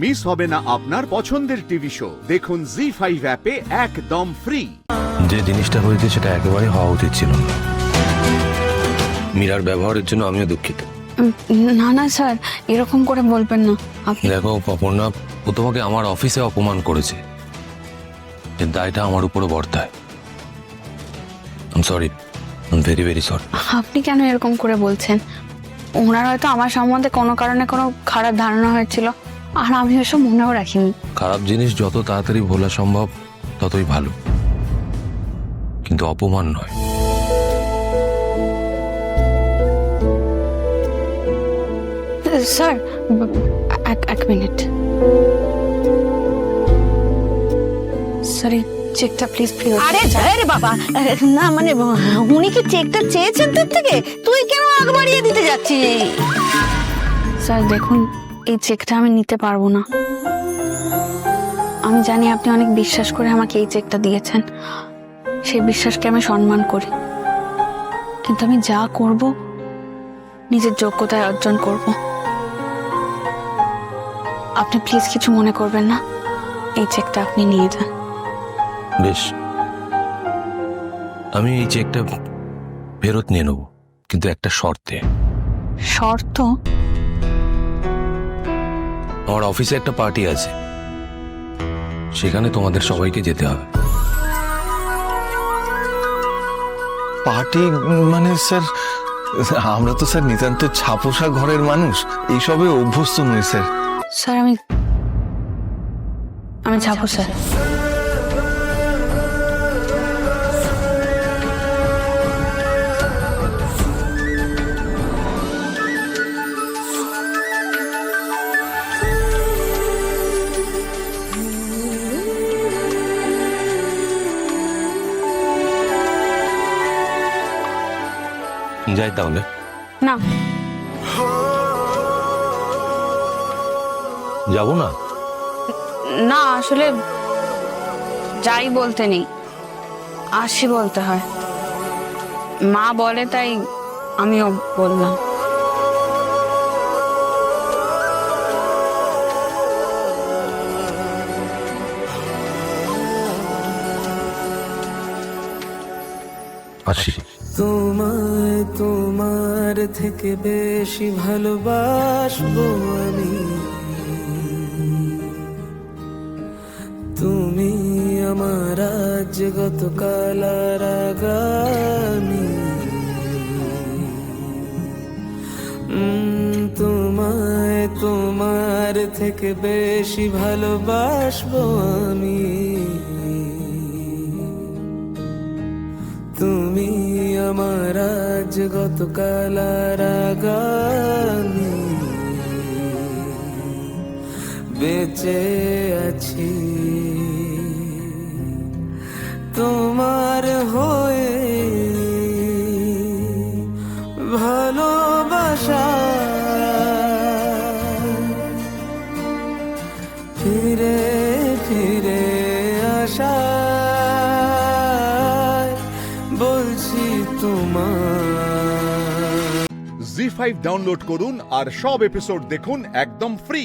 Miss হবে না আপনার পছন্দের টিভি শো। দেখুন জি5 অ্যাপে একদম ফ্রি। যে জিনিসটা হয়েছে সেটা একেবারে হওয়া উচিত ছিল না। মীরার ব্যবহারের জন্য আমিও দুঃখিত। না না স্যার, এরকম করে বলবেন না আপনি। দেখো অপর্ণা, ও তোমাকে আমার অফিসে অপমান করেছে, এর দায়টা আমার উপরে বর্তায়। I am sorry, I am very very sorry. আপনি কেন এরকম করে বলছেন? ওনার হয়তো আমার সম্বন্ধে কোনো কারণে কোনো খারাপ ধারণা হয়েছিল, আর আমি ওসব মনেও রাখিনি। খারাপ জিনিস যত তাড়াতাড়ি ভোলা সম্ভব ততই ভালো, কিন্তু অপমান নয়। স্যার এক মিনিট স্যার, এই চেকটা প্লিজ ফেরত। আরে রে বাবা, না মানে উনি কি চেকটা চেয়েছেন তোর থেকে? তুই কেন আগ বাড়িয়ে দিতে যাচ্ছিস? স্যার দেখুন, এই চেকটা আমি নিতে পারবো না। আমি জানি আপনি অনেক বিশ্বাস করে আমাকে এই চেকটা দিয়েছেন, সেই বিশ্বাসকে আমি সম্মান করি, কিন্তু আমি যা করব নিজের যোগ্যতায় অর্জন করব। আপনি প্লিজ কিছু মনে করবেন না, এই চেকটা আপনি নিয়ে যান। বেশ, আমি এই চেকটা ফেরত নিয়ে নেব, কিন্তু একটা শর্তে। শর্ত? আমার অফিসে একটা পার্টি আছে, সেখানে তোমাদের সবাইকে যেতে হবে। পার্টি মানে স্যার, আমরা তো স্যার নিতান্ত ছাপোষা ঘরের মানুষ, এইসবে অভ্যস্ত নই স্যার। স্যার আমি যাবো স্যার। যাই তাহলে। না, যাবো না। না আসলে যাই বলতে নেই, আসি বলতে হয়। মা বলে তাই আমিও বললাম। আসি। তোমায় তোমার থেকে বেশি ভালোবাসবো আমি, তুমি আমার আজ গতকাল আর আগামী। তোমায় তোমার থেকে বেশি ভালোবাসবো আমি, তুমি আমার আজ গতকাল আর আগামী। বেঁচে আছি তোমার হয়ে, ভালোবাসা ফিরে ফিরে আসা বলছি তোমার। জি5 ডাউনলোড করুন আর সব এপিসোড দেখুন একদম ফ্রি।